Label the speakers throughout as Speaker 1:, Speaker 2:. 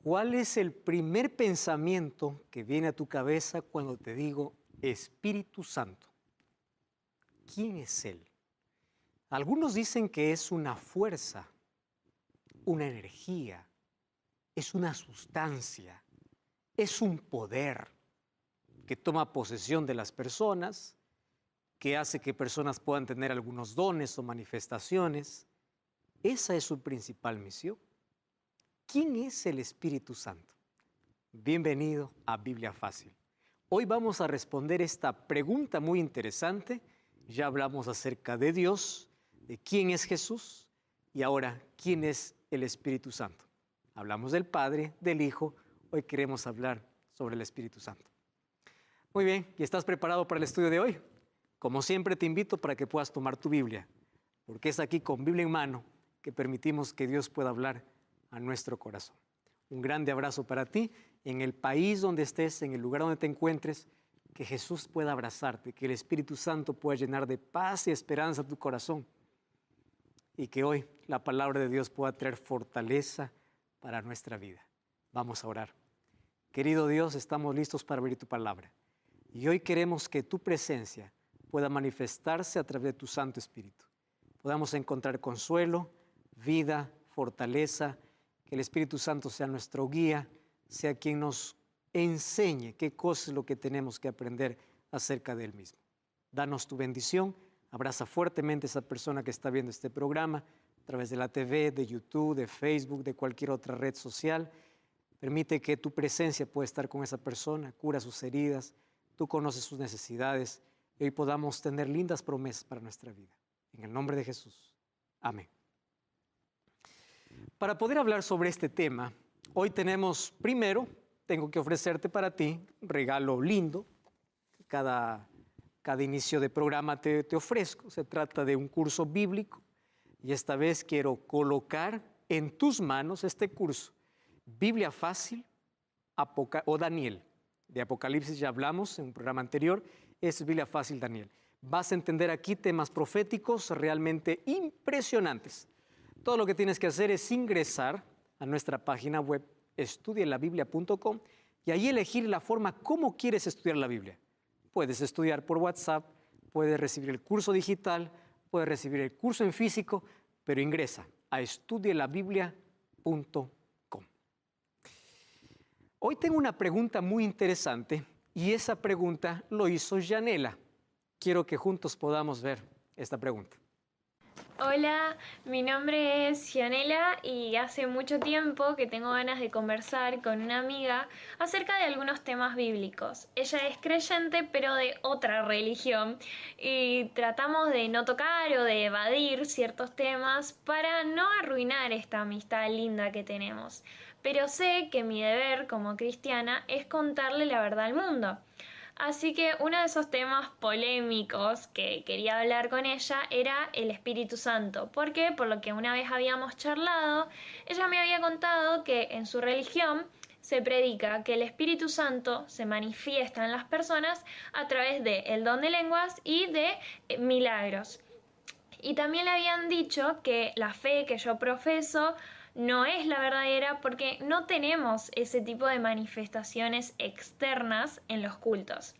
Speaker 1: ¿Cuál es el primer pensamiento que viene a tu cabeza cuando te digo Espíritu Santo? ¿Quién es Él? Algunos dicen que es una fuerza, una energía, es una sustancia, es un poder que toma posesión de las personas, que hace que personas puedan tener algunos dones o manifestaciones. Esa es su principal misión. ¿Quién es el Espíritu Santo? Bienvenido a Biblia Fácil. Hoy vamos a responder esta pregunta muy interesante. Ya hablamos acerca de Dios, de quién es Jesús y ahora quién es el Espíritu Santo. Hablamos del Padre, del Hijo. Hoy queremos hablar sobre el Espíritu Santo. Muy bien, ¿y estás preparado para el estudio de hoy? Como siempre te invito para que puedas tomar tu Biblia, porque es aquí con Biblia en mano que permitimos que Dios pueda hablar a nuestro corazón. Un grande abrazo para ti, en el país donde estés, en el lugar donde te encuentres, que Jesús pueda abrazarte, que el Espíritu Santo pueda llenar de paz y esperanza tu corazón y que hoy la palabra de Dios pueda traer fortaleza para nuestra vida. Vamos a orar. Querido Dios, estamos listos para abrir tu palabra y hoy queremos que tu presencia pueda manifestarse a través de tu Santo Espíritu. Podamos encontrar consuelo, vida, fortaleza, que el Espíritu Santo sea nuestro guía, sea quien nos enseñe qué cosa es lo que tenemos que aprender acerca de Él mismo. Danos tu bendición, abraza fuertemente a esa persona que está viendo este programa a través de la TV, de YouTube, de Facebook, de cualquier otra red social. Permite que tu presencia pueda estar con esa persona, cura sus heridas, tú conoces sus necesidades y hoy podamos tener lindas promesas para nuestra vida. En el nombre de Jesús. Amén. Para poder hablar sobre este tema, hoy primero, tengo que ofrecerte para ti un regalo lindo. Cada inicio de programa te ofrezco. Se trata de un curso bíblico y esta vez quiero colocar en tus manos este curso. Biblia Fácil o Daniel. De Apocalipsis ya hablamos en un programa anterior. Es Biblia Fácil Daniel. Vas a entender aquí temas proféticos realmente impresionantes. Todo lo que tienes que hacer es ingresar a nuestra página web estudielabiblia.com y ahí elegir la forma como quieres estudiar la Biblia. Puedes estudiar por WhatsApp, puedes recibir el curso digital, puedes recibir el curso en físico, pero ingresa a estudielabiblia.com. Hoy tengo una pregunta muy interesante y esa pregunta lo hizo Yanela. Quiero que juntos podamos ver esta pregunta.
Speaker 2: Hola, mi nombre es Gianela y hace mucho tiempo que tengo ganas de conversar con una amiga acerca de algunos temas bíblicos. Ella es creyente pero de otra religión y tratamos de no tocar o de evadir ciertos temas para no arruinar esta amistad linda que tenemos. Pero sé que mi deber como cristiana es contarle la verdad al mundo. Así que uno de esos temas polémicos que quería hablar con ella era el Espíritu Santo. ¿Por qué? Por lo que una vez habíamos charlado, ella me había contado que en su religión se predica que el Espíritu Santo se manifiesta en las personas a través del don de lenguas y de milagros. Y también le habían dicho que la fe que yo profeso no es la verdadera porque no tenemos ese tipo de manifestaciones externas en los cultos.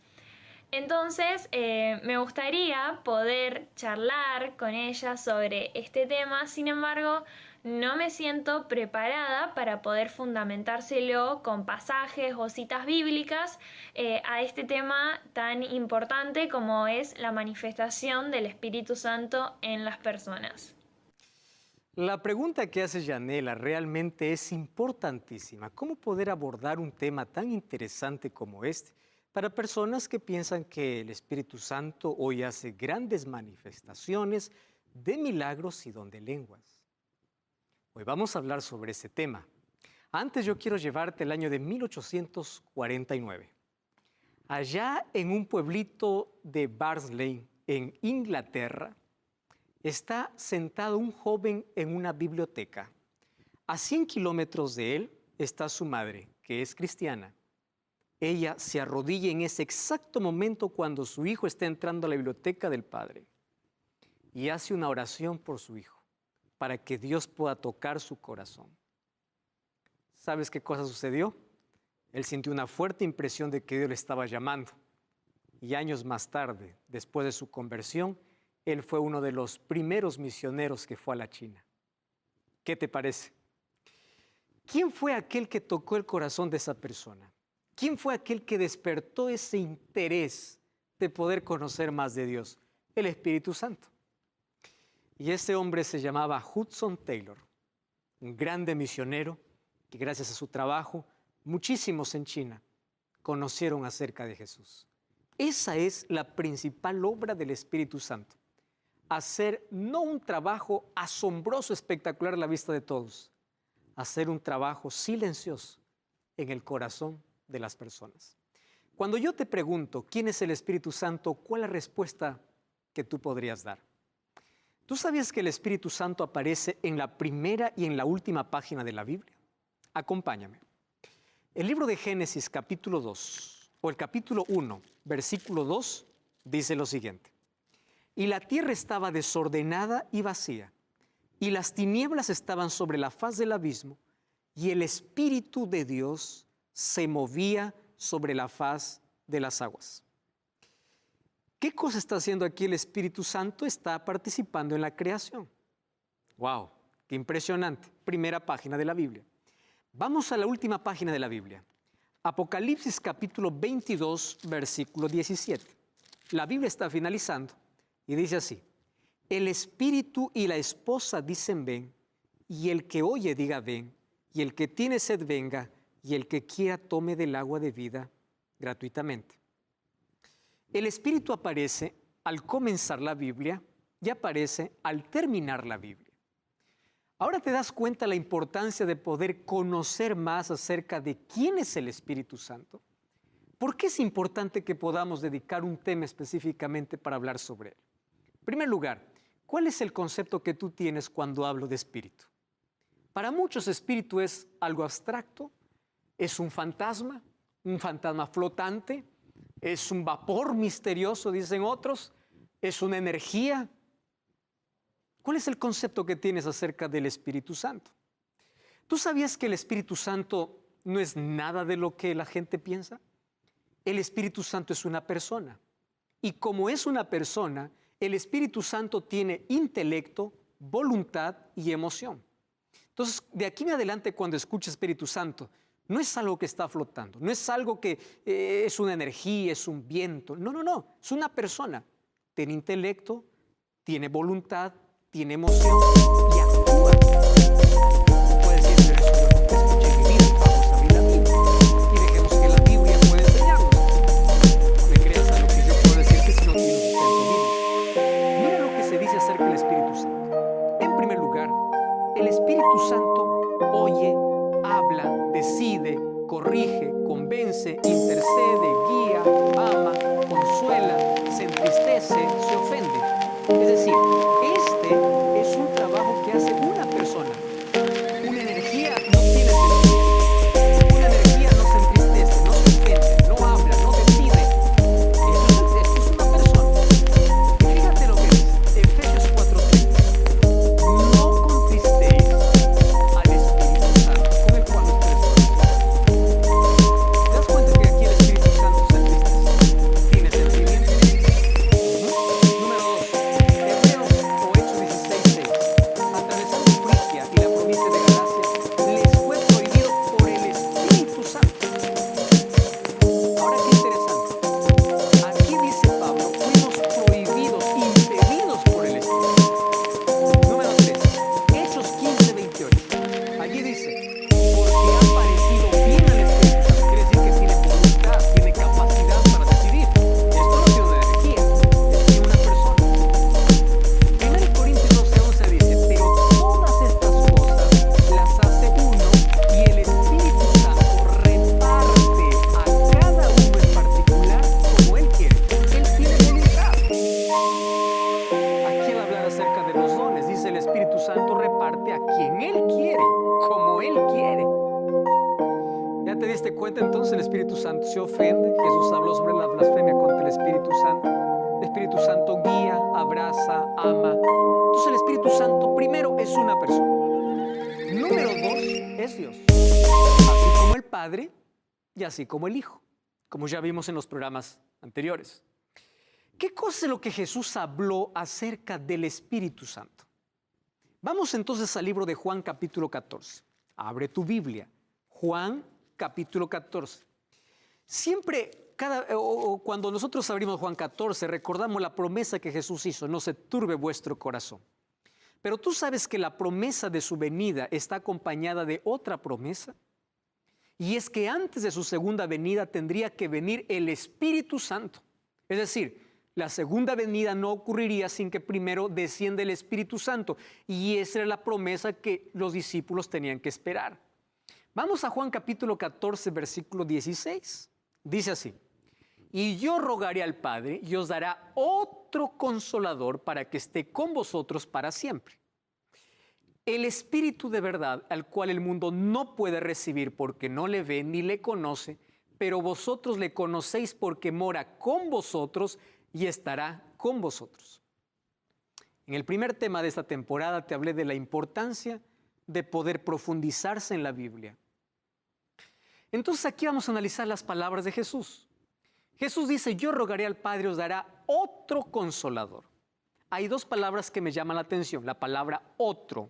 Speaker 2: Entonces, me gustaría poder charlar con ella sobre este tema, sin embargo, no me siento preparada para poder fundamentárselo con pasajes o citas bíblicas a este tema tan importante como es la manifestación del Espíritu Santo en las personas.
Speaker 1: La pregunta que hace Yanela realmente es importantísima. ¿Cómo poder abordar un tema tan interesante como este para personas que piensan que el Espíritu Santo hoy hace grandes manifestaciones de milagros y don de lenguas? Hoy vamos a hablar sobre ese tema. Antes yo quiero llevarte al año de 1849. Allá en un pueblito de Barnsley, en Inglaterra, está sentado un joven en una biblioteca. A 100 kilómetros de él está su madre, que es cristiana. Ella se arrodilla en ese exacto momento cuando su hijo está entrando a la biblioteca del padre y hace una oración por su hijo, para que Dios pueda tocar su corazón. ¿sabes qué cosa sucedió? Él sintió una fuerte impresión de que Dios le estaba llamando. Y años más tarde, después de su conversión, él fue uno de los primeros misioneros que fue a la China. ¿Qué te parece? ¿Quién fue aquel que tocó el corazón de esa persona? ¿Quién fue aquel que despertó ese interés de poder conocer más de Dios? El Espíritu Santo. Y ese hombre se llamaba Hudson Taylor, un grande misionero que gracias a su trabajo, muchísimos en China conocieron acerca de Jesús. Esa es la principal obra del Espíritu Santo. Hacer no un trabajo asombroso, espectacular a la vista de todos, hacer un trabajo silencioso en el corazón de las personas. Cuando yo te pregunto quién es el Espíritu Santo, ¿cuál es la respuesta que tú podrías dar? ¿Tú sabías que el Espíritu Santo aparece en la primera y en la última página de la Biblia? Acompáñame. El libro de Génesis capítulo 2, o el capítulo 1, versículo 2, dice lo siguiente. Y la tierra estaba desordenada y vacía, y las tinieblas estaban sobre la faz del abismo, y el Espíritu de Dios se movía sobre la faz de las aguas. ¿Qué cosa está haciendo aquí el Espíritu Santo? Está participando en la creación. ¡Wow! ¡Qué impresionante! Primera página de la Biblia. Vamos a la última página de la Biblia. Apocalipsis capítulo 22, versículo 17. La Biblia está finalizando y dice así. El Espíritu y la esposa dicen ven, y el que oye diga ven, y el que tiene sed venga, y el que quiera tome del agua de vida gratuitamente. El Espíritu aparece al comenzar la Biblia y aparece al terminar la Biblia. Ahora te das cuenta la importancia de poder conocer más acerca de quién es el Espíritu Santo. ¿Por qué es importante que podamos dedicar un tema específicamente para hablar sobre él? En primer lugar, ¿cuál es el concepto que tú tienes cuando hablo de espíritu? Para muchos, espíritu es algo abstracto, es un fantasma flotante, es un vapor misterioso, dicen otros, es una energía. ¿Cuál es el concepto que tienes acerca del Espíritu Santo? ¿Tú sabías que el Espíritu Santo no es nada de lo que la gente piensa? El Espíritu Santo es una persona. Y como es una persona, el Espíritu Santo tiene intelecto, voluntad y emoción. Entonces, de aquí en adelante, cuando escuches Espíritu Santo, no es algo que está flotando, no es algo que es una energía, es un viento. No, es una persona. Tiene intelecto, tiene voluntad, tiene emoción y actúa. Puede decir, pero eso yo nunca escuché en mi vida. Vamos a abrir la Biblia y dejemos que la Biblia pueda enseñarnos. No me creas a lo que yo puedo decir que si no tiene sustento bíblico. Mira lo que se dice acerca del Espíritu Santo. En primer lugar, el Espíritu Santo oye, habla, decide, corrige, convence, intercede, guía, ama, consuela, se entristece, se ofende. Es decir, este es un trabajo que hace una persona. Una energía no tiene sentido. Una energía no se entristece, no se ofende, no habla, no decide. Esto es una persona. Y fíjate lo que dice Efesios 4:3. No contristéis al Espíritu Santo con el cual ustedes fueron sellados. ¿Te das cuenta que aquí el Espíritu Santo se entristece? Tiene sentimientos. Número 2. Hebreos o Hechos 16:6. Atravesando Frigia y la provincia de Galacia, les fue prohibido por el Espíritu Santo. Ahora qué interesante. Aquí dice Pablo, fuimos prohibidos, impedidos por el Espíritu. Número 3. Hechos 15:28. Allí dice, porque ha parecido bien al Espíritu Santo. Quiere decir que tiene voluntad, tiene capacidad para decidir. Esto no tiene una energía, tiene una persona. 1 Corintios 12:11 dice, pero todas estas cosas las hace uno y el Espíritu Santo reparte a cada uno en particular como Él quiere. Él tiene voluntad. Aquí va a hablar acerca de los dones. Dice el Espíritu Santo reparte a quien Él quiere, como Él quiere. ¿Ya te diste cuenta entonces? El Espíritu Santo se ofende. Jesús habló sobre la blasfemia contra el Espíritu Santo. El Espíritu Santo guía, abraza, ama. Entonces el Espíritu Santo primero es una persona. Número 2 es Dios. Padre y así como el Hijo, como ya vimos en los programas anteriores. ¿Qué cosa es lo que Jesús habló acerca del Espíritu Santo? Vamos entonces al libro de Juan capítulo 14. Abre tu Biblia. Juan capítulo 14. Siempre, cuando nosotros abrimos Juan 14, recordamos la promesa que Jesús hizo: no se turbe vuestro corazón. Pero tú sabes que la promesa de su venida está acompañada de otra promesa. Y es que antes de su segunda venida tendría que venir el Espíritu Santo. Es decir, la segunda venida no ocurriría sin que primero descienda el Espíritu Santo. Y esa era la promesa que los discípulos tenían que esperar. Vamos a Juan capítulo 14, versículo 16. Dice así: y yo rogaré al Padre y os dará otro consolador para que esté con vosotros para siempre. El Espíritu de verdad, al cual el mundo no puede recibir porque no le ve ni le conoce, pero vosotros le conocéis porque mora con vosotros y estará con vosotros. En el primer tema de esta temporada te hablé de la importancia de poder profundizarse en la Biblia. Entonces aquí vamos a analizar las palabras de Jesús. Jesús dice: yo rogaré al Padre, os dará otro consolador. Hay dos palabras que me llaman la atención. La palabra otro.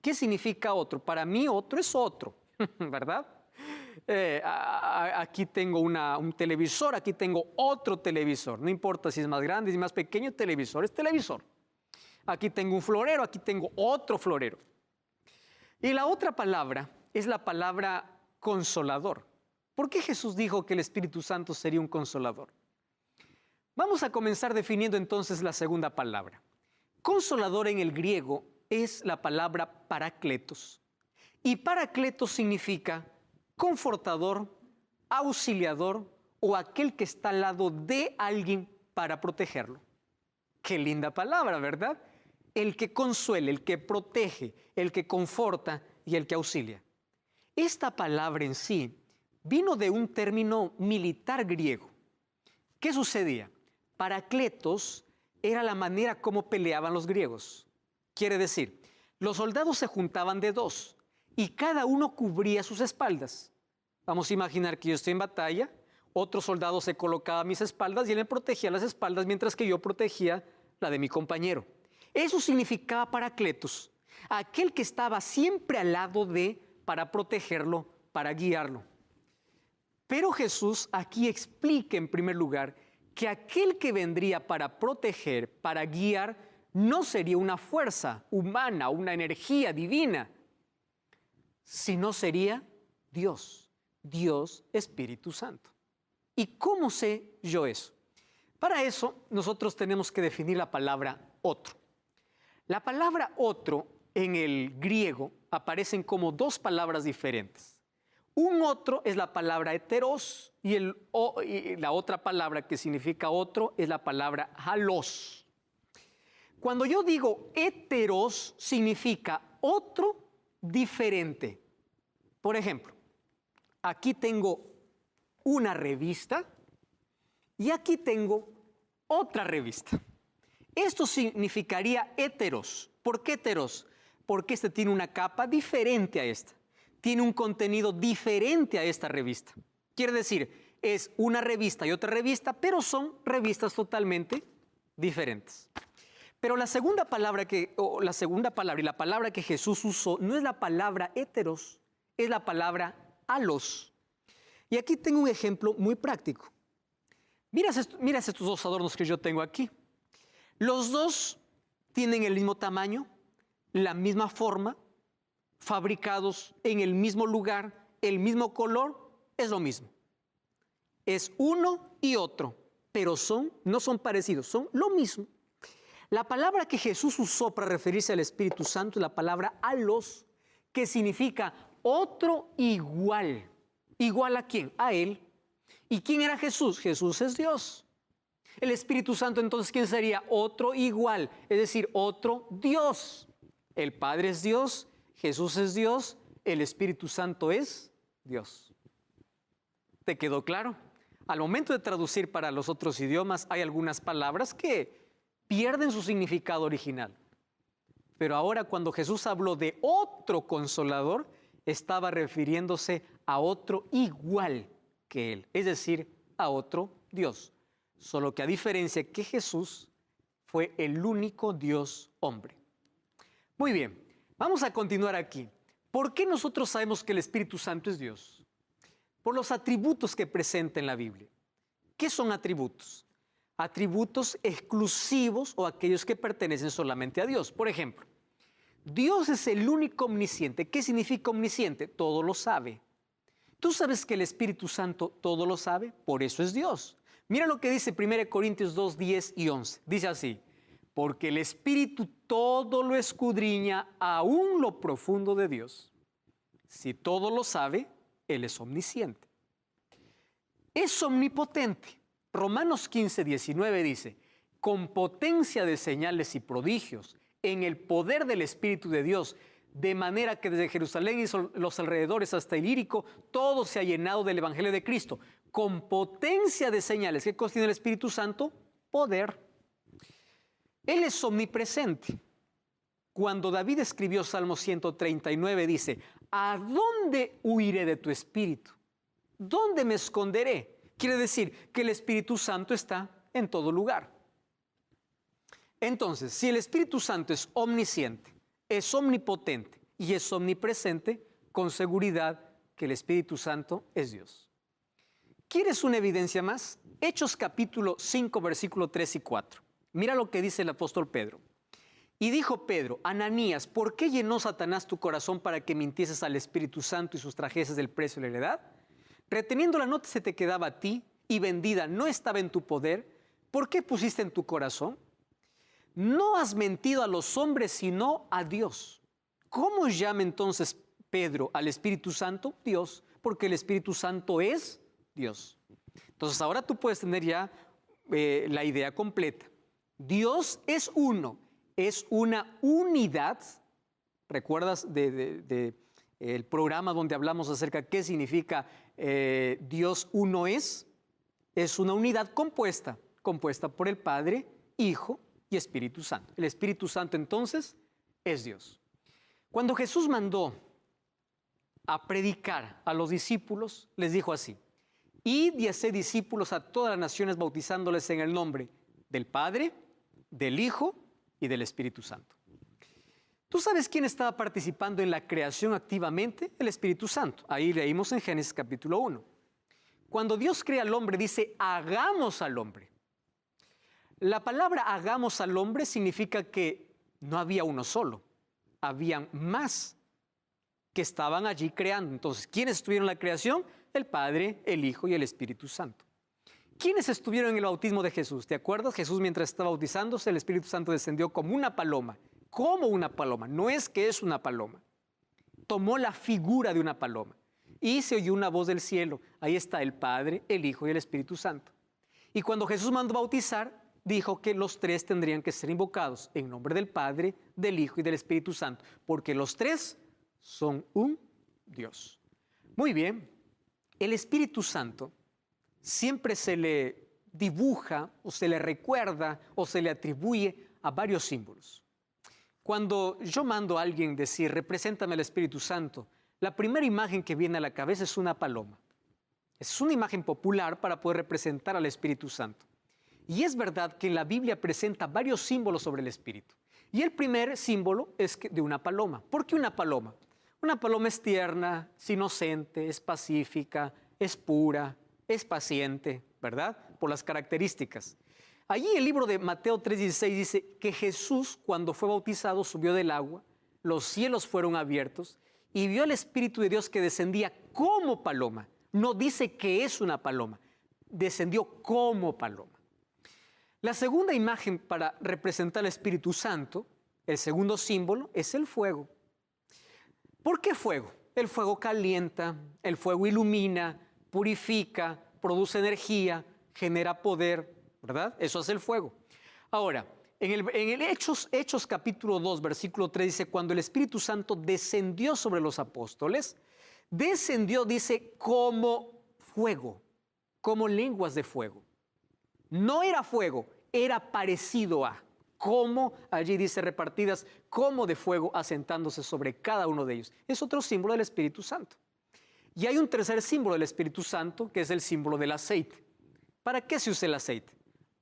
Speaker 1: ¿Qué significa otro? Para mí otro es otro, ¿verdad? Aquí tengo un televisor, aquí tengo otro televisor. No importa si es más grande, si es más pequeño, televisor es televisor. Aquí tengo un florero, aquí tengo otro florero. Y la otra palabra es la palabra consolador. ¿Por qué Jesús dijo que el Espíritu Santo sería un consolador? Vamos a comenzar definiendo entonces la segunda palabra. Consolador en el griego es la palabra parakletos. Y parakletos significa confortador, auxiliador o aquel que está al lado de alguien para protegerlo. Qué linda palabra, ¿verdad? El que consuela, el que protege, el que conforta y el que auxilia. Esta palabra en sí vino de un término militar griego. ¿Qué sucedía? Parakletos era la manera como peleaban los griegos. Quiere decir, los soldados se juntaban de dos y cada uno cubría sus espaldas. Vamos a imaginar que yo estoy en batalla, otro soldado se colocaba a mis espaldas y él me protegía las espaldas mientras que yo protegía la de mi compañero. Eso significaba parakletos, aquel que estaba siempre al lado de, para protegerlo, para guiarlo. Pero Jesús aquí explica en primer lugar que aquel que vendría para proteger, para guiar, no sería una fuerza humana, una energía divina, sino sería Dios, Dios Espíritu Santo. ¿Y cómo sé yo eso? Para eso nosotros tenemos que definir la palabra otro. La palabra otro en el griego aparecen como dos palabras diferentes. Un otro es la palabra heteros y la otra palabra que significa otro es la palabra halos. Cuando yo digo heteros significa otro diferente. Por ejemplo, aquí tengo una revista y aquí tengo otra revista. Esto significaría heteros. ¿Por qué heteros? Porque este tiene una capa diferente a esta. Tiene un contenido diferente a esta revista. Quiere decir, es una revista y otra revista, pero son revistas totalmente diferentes. Pero la segunda palabra y la palabra que Jesús usó no es la palabra heteros, es la palabra halos. Y aquí tengo un ejemplo muy práctico. Mira estos dos adornos que yo tengo aquí. Los dos tienen el mismo tamaño, la misma forma, fabricados en el mismo lugar, el mismo color, es lo mismo. Es uno y otro, pero no son parecidos, son lo mismo. La palabra que Jesús usó para referirse al Espíritu Santo es la palabra halos, que significa otro igual. ¿Igual a quién? A Él. ¿Y quién era Jesús? Jesús es Dios. El Espíritu Santo, entonces, ¿quién sería? Otro igual, es decir, otro Dios. El Padre es Dios, Jesús es Dios, el Espíritu Santo es Dios. ¿Te quedó claro? Al momento de traducir para los otros idiomas, hay algunas palabras que pierden su significado original. Pero ahora cuando Jesús habló de otro consolador, estaba refiriéndose a otro igual que él, es decir, a otro Dios. Solo que a diferencia que Jesús fue el único Dios hombre. Muy bien, vamos a continuar aquí. ¿Por qué nosotros sabemos que el Espíritu Santo es Dios? Por los atributos que presenta en la Biblia. ¿Qué son atributos? Atributos exclusivos o aquellos que pertenecen solamente a Dios. Por ejemplo, Dios es el único omnisciente. ¿Qué significa omnisciente? Todo lo sabe. ¿Tú sabes que el Espíritu Santo todo lo sabe? Por eso es Dios. Mira lo que dice 1 Corintios 2, 10 y 11. Dice así, porque el Espíritu todo lo escudriña, aún lo profundo de Dios. Si todo lo sabe, Él es omnisciente. Es omnipotente. Romanos 15, 19 dice, con potencia de señales y prodigios, en el poder del Espíritu de Dios, de manera que desde Jerusalén y los alrededores hasta Ilírico, todo se ha llenado del Evangelio de Cristo. Con potencia de señales. ¿Qué cosa tiene el Espíritu Santo? Poder. Él es omnipresente. Cuando David escribió Salmo 139, dice, ¿a dónde huiré de tu Espíritu? ¿Dónde me esconderé? Quiere decir que el Espíritu Santo está en todo lugar. Entonces, si el Espíritu Santo es omnisciente, es omnipotente y es omnipresente, con seguridad que el Espíritu Santo es Dios. ¿Quieres una evidencia más? Hechos capítulo 5, versículo 3 y 4. Mira lo que dice el apóstol Pedro. Y dijo Pedro, Ananías, ¿por qué llenó Satanás tu corazón para que mintieses al Espíritu Santo y sustrajeses del precio de la heredad? Reteniéndola no se te quedaba a ti y vendida no estaba en tu poder. ¿Por qué pusiste en tu corazón? No has mentido a los hombres, sino a Dios. ¿Cómo llama entonces Pedro al Espíritu Santo? Dios, porque el Espíritu Santo es Dios. Entonces ahora tú puedes tener ya la idea completa. Dios es uno, es una unidad. ¿Recuerdas el programa donde hablamos acerca de qué significa Dios uno es? Es una unidad compuesta por el Padre, Hijo y Espíritu Santo. El Espíritu Santo entonces es Dios. Cuando Jesús mandó a predicar a los discípulos, les dijo así, id y haced discípulos a todas las naciones bautizándoles en el nombre del Padre, del Hijo y del Espíritu Santo. ¿Tú sabes quién estaba participando en la creación activamente? El Espíritu Santo. Ahí leímos en Génesis capítulo 1. Cuando Dios crea al hombre, dice, hagamos al hombre. La palabra hagamos al hombre significa que no había uno solo, habían más que estaban allí creando. Entonces, ¿quiénes estuvieron en la creación? El Padre, el Hijo y el Espíritu Santo. ¿Quiénes estuvieron en el bautismo de Jesús? ¿Te acuerdas? Jesús mientras estaba bautizándose, el Espíritu Santo descendió como una paloma. Como una paloma, no es que es una paloma. Tomó la figura de una paloma y se oyó una voz del cielo. Ahí está el Padre, el Hijo y el Espíritu Santo. Y cuando Jesús mandó bautizar, dijo que los tres tendrían que ser invocados en nombre del Padre, del Hijo y del Espíritu Santo, porque los tres son un Dios. Muy bien, el Espíritu Santo siempre se le dibuja o se le recuerda o se le atribuye a varios símbolos. Cuando yo mando a alguien decir, represéntame al Espíritu Santo, la primera imagen que viene a la cabeza es una paloma. Es una imagen popular para poder representar al Espíritu Santo. Y es verdad que la Biblia presenta varios símbolos sobre el Espíritu. Y el primer símbolo es de una paloma. ¿Por qué una paloma? Una paloma es tierna, es inocente, es pacífica, es pura, es paciente, ¿verdad? Por las características. Allí el libro de Mateo 3:16 dice que Jesús, cuando fue bautizado, subió del agua, los cielos fueron abiertos y vio al Espíritu de Dios que descendía como paloma. No dice que es una paloma, descendió como paloma. La segunda imagen para representar al Espíritu Santo, el segundo símbolo, es el fuego. ¿Por qué fuego? El fuego calienta, el fuego ilumina, purifica, produce energía, genera poder, ¿verdad? Eso hace el fuego. Ahora, en el Hechos capítulo 2, versículo 3 dice, cuando el Espíritu Santo descendió sobre los apóstoles, descendió, dice, como fuego, como lenguas de fuego. No era fuego, era parecido a. como allí dice repartidas, como de fuego asentándose sobre cada uno de ellos. Es otro símbolo del Espíritu Santo. Y hay un tercer símbolo del Espíritu Santo, que es el símbolo del aceite. ¿Para qué se usa el aceite?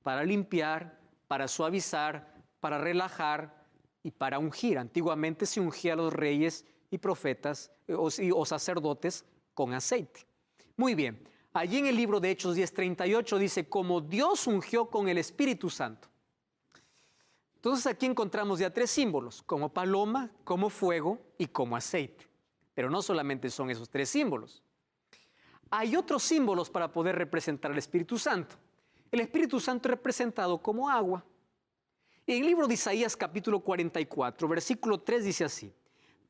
Speaker 1: Para limpiar, para suavizar, para relajar y para ungir. Antiguamente se ungía a los reyes y profetas o sacerdotes con aceite. Muy bien, allí en el libro de Hechos 10:38 dice, como Dios ungió con el Espíritu Santo. Entonces aquí encontramos ya tres símbolos, como paloma, como fuego y como aceite. Pero no solamente son esos tres símbolos. Hay otros símbolos para poder representar al Espíritu Santo. El Espíritu Santo es representado como agua. En el libro de Isaías capítulo 44, versículo 3 dice así,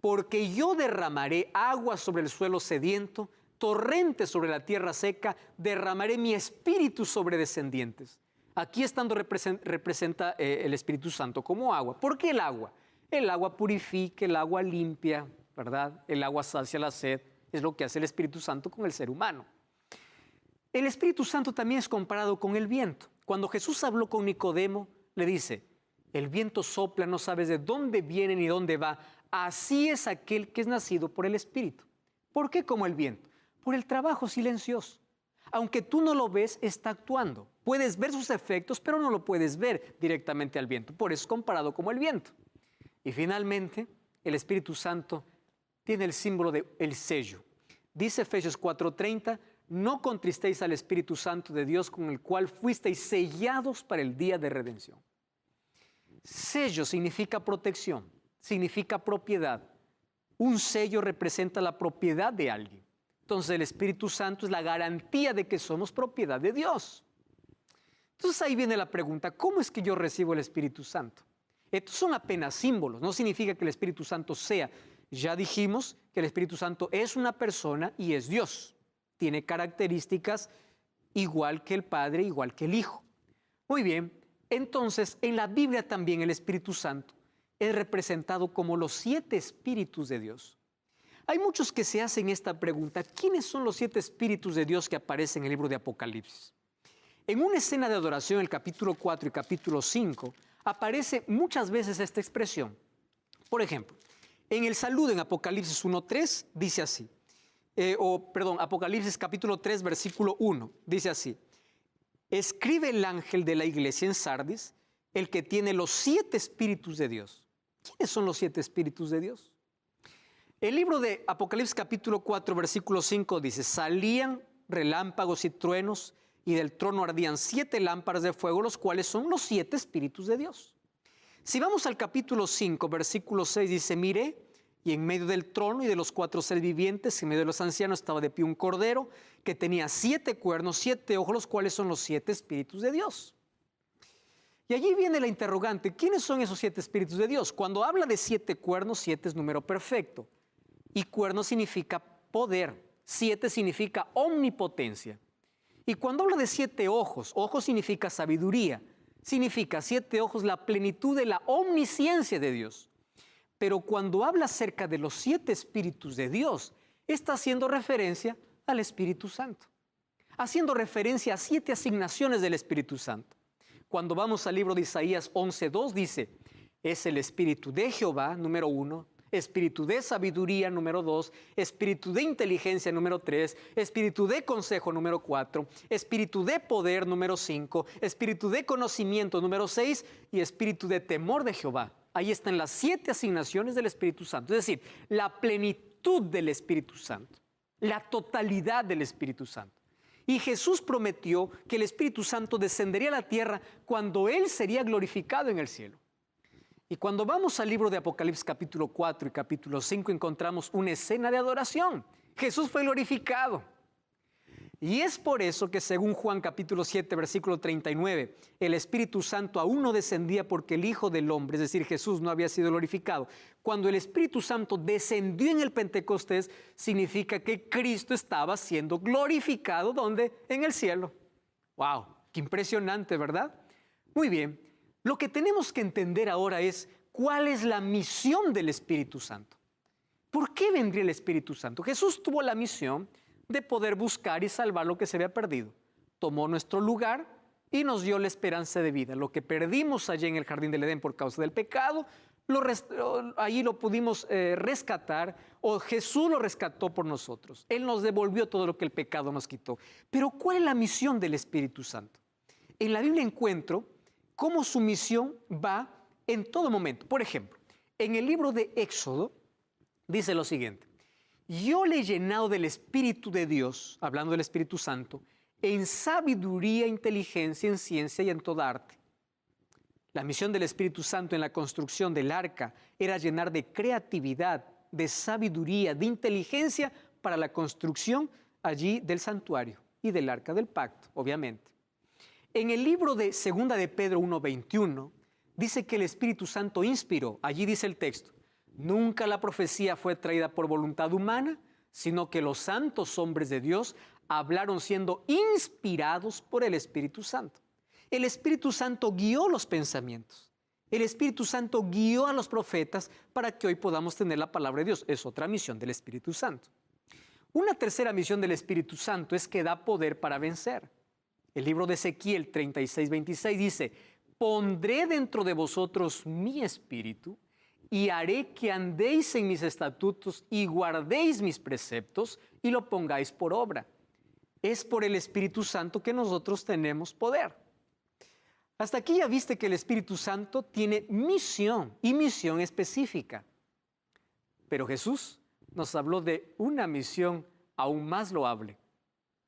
Speaker 1: porque yo derramaré agua sobre el suelo sediento, torrentes sobre la tierra seca, derramaré mi espíritu sobre descendientes. Aquí estando representa el Espíritu Santo como agua. ¿Por qué el agua? El agua purifica, el agua limpia, ¿verdad? El agua sacia la sed, es lo que hace el Espíritu Santo con el ser humano. El Espíritu Santo también es comparado con el viento. Cuando Jesús habló con Nicodemo, le dice, el viento sopla, no sabes de dónde viene ni dónde va. Así es aquel que es nacido por el Espíritu. ¿Por qué como el viento? Por el trabajo silencioso. Aunque tú no lo ves, está actuando. Puedes ver sus efectos, pero no lo puedes ver directamente al viento. Por eso es comparado como el viento. Y finalmente, el Espíritu Santo tiene el símbolo del sello. Dice Efesios 4:30, no contristéis al Espíritu Santo de Dios con el cual fuisteis sellados para el día de redención. Sello significa protección, significa propiedad. Un sello representa la propiedad de alguien. Entonces el Espíritu Santo es la garantía de que somos propiedad de Dios. Entonces ahí viene la pregunta, ¿cómo es que yo recibo el Espíritu Santo? Estos son apenas símbolos, no significa que el Espíritu Santo sea. Ya dijimos que el Espíritu Santo es una persona y es Dios. Tiene características igual que el Padre, igual que el Hijo. Muy bien, entonces en la Biblia también el Espíritu Santo es representado como los 7 espíritus de Dios. Hay muchos que se hacen esta pregunta, ¿quiénes son los 7 espíritus de Dios que aparecen en el libro de Apocalipsis? En una escena de adoración, el capítulo 4 y capítulo 5, aparece muchas veces esta expresión. Por ejemplo, en el saludo en Apocalipsis 1:3 dice así, Apocalipsis capítulo 3, versículo 1, dice así, escribe el ángel de la iglesia en Sardis, el que tiene los 7 espíritus de Dios. ¿Quiénes son los 7 espíritus de Dios? El libro de Apocalipsis capítulo 4, versículo 5 dice, salían relámpagos y truenos y del trono ardían 7 lámparas de fuego, los cuales son los 7 espíritus de Dios. Si vamos al capítulo 5, versículo 6 dice, miré y en medio del trono y de los 4 seres vivientes, en medio de los ancianos estaba de pie un cordero que tenía 7 cuernos, 7 ojos, los cuales son los 7 espíritus de Dios. Y allí viene la interrogante, ¿quiénes son esos 7 espíritus de Dios? Cuando habla de 7 cuernos, 7 es número perfecto. Y cuerno significa poder, 7 significa omnipotencia. Y cuando habla de 7 ojos, ojos significa sabiduría, significa 7 ojos la plenitud de la omnisciencia de Dios. Pero cuando habla acerca de los 7 espíritus de Dios, está haciendo referencia al Espíritu Santo, haciendo referencia a 7 asignaciones del Espíritu Santo. Cuando vamos al libro de Isaías 11:2 dice, es el Espíritu de Jehová, número 1, espíritu de sabiduría, número 2, espíritu de inteligencia, número 3, espíritu de consejo, número 4, espíritu de poder, número 5, espíritu de conocimiento, número 6 y espíritu de temor de Jehová. Ahí están las 7 asignaciones del Espíritu Santo, es decir, la plenitud del Espíritu Santo, la totalidad del Espíritu Santo. Y Jesús prometió que el Espíritu Santo descendería a la tierra cuando Él sería glorificado en el cielo. Y cuando vamos al libro de Apocalipsis capítulo 4 y capítulo 5 encontramos una escena de adoración. Jesús fue glorificado. Y es por eso que según Juan capítulo 7 versículo 39, el Espíritu Santo aún no descendía porque el Hijo del Hombre, es decir, Jesús, no había sido glorificado. Cuando el Espíritu Santo descendió en el Pentecostés, significa que Cristo estaba siendo glorificado, ¿dónde? En el cielo. ¡Wow! ¡Qué impresionante!, ¿verdad? Muy bien. Lo que tenemos que entender ahora es cuál es la misión del Espíritu Santo. ¿Por qué vendría el Espíritu Santo? Jesús tuvo la misión de poder buscar y salvar lo que se había perdido. Tomó nuestro lugar, y nos dio la esperanza de vida. Lo que perdimos allí en el jardín del Edén por causa del pecado, allí lo pudimos rescatar, o Jesús lo rescató por nosotros. Él nos devolvió todo lo que el pecado nos quitó. Pero ¿cuál es la misión del Espíritu Santo? En la Biblia encuentro cómo su misión va en todo momento. Por ejemplo, en el libro de Éxodo dice lo siguiente: yo le he llenado del Espíritu de Dios, hablando del Espíritu Santo, en sabiduría, inteligencia, en ciencia y en toda arte. La misión del Espíritu Santo en la construcción del arca era llenar de creatividad, de sabiduría, de inteligencia para la construcción allí del santuario y del arca del pacto, obviamente. En el libro de Segunda de Pedro 1:21 dice que el Espíritu Santo inspiró, allí dice el texto: nunca la profecía fue traída por voluntad humana, sino que los santos hombres de Dios hablaron siendo inspirados por el Espíritu Santo. El Espíritu Santo guió los pensamientos. El Espíritu Santo guió a los profetas para que hoy podamos tener la palabra de Dios. Es otra misión del Espíritu Santo. Una tercera misión del Espíritu Santo es que da poder para vencer. El libro de Ezequiel 36:26 dice: pondré dentro de vosotros mi espíritu y haré que andéis en mis estatutos y guardéis mis preceptos y lo pongáis por obra. Es por el Espíritu Santo que nosotros tenemos poder. Hasta aquí ya viste que el Espíritu Santo tiene misión y misión específica. Pero Jesús nos habló de una misión aún más loable,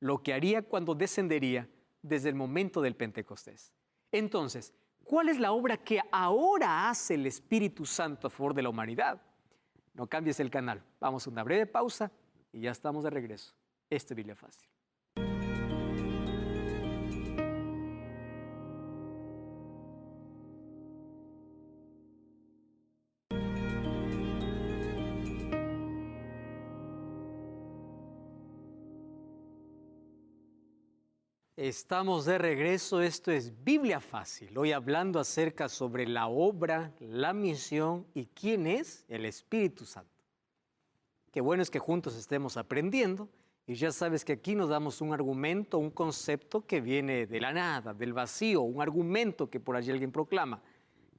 Speaker 1: lo que haría cuando descendería desde el momento del Pentecostés. Entonces, ¿cuál es la obra que ahora hace el Espíritu Santo a favor de la humanidad? No cambies el canal. Vamos a una breve pausa y ya estamos de regreso. Esto es Biblia Fácil. Estamos de regreso, esto es Biblia Fácil, hoy hablando acerca sobre la obra, la misión y quién es el Espíritu Santo. Qué bueno es que juntos estemos aprendiendo y ya sabes que aquí nos damos un argumento, un concepto que viene de la nada, del vacío, un argumento que por allí alguien proclama.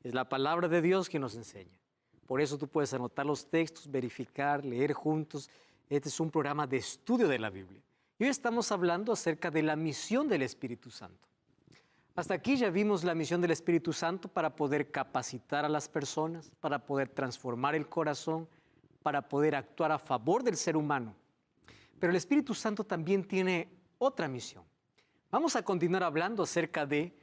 Speaker 1: Es la palabra de Dios que nos enseña. Por eso tú puedes anotar los textos, verificar, leer juntos. Este es un programa de estudio de la Biblia. Y hoy estamos hablando acerca de la misión del Espíritu Santo. Hasta aquí ya vimos la misión del Espíritu Santo para poder capacitar a las personas, para poder transformar el corazón, para poder actuar a favor del ser humano. Pero el Espíritu Santo también tiene otra misión. Vamos a continuar hablando acerca de